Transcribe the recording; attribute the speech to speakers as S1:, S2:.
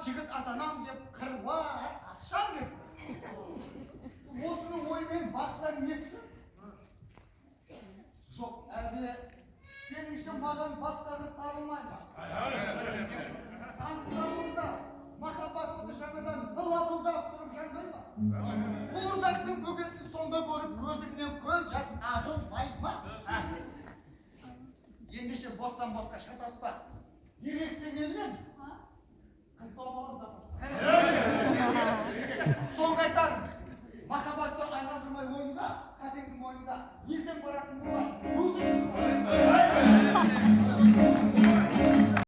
S1: жігіт атанам деп қыруар ақша берді. Осының оймен бақсам нетті? Жоқ, әлде сеніңше маған басқаны табылмай ма? Таныстарымызда махаббатымды жаңадан былапылдап тұрып жанбай ма? Қуырдақтың көкесін сонда көріп көзіңнен көл жас ағылмай ма? Ендеше бостан босқа шатаспа.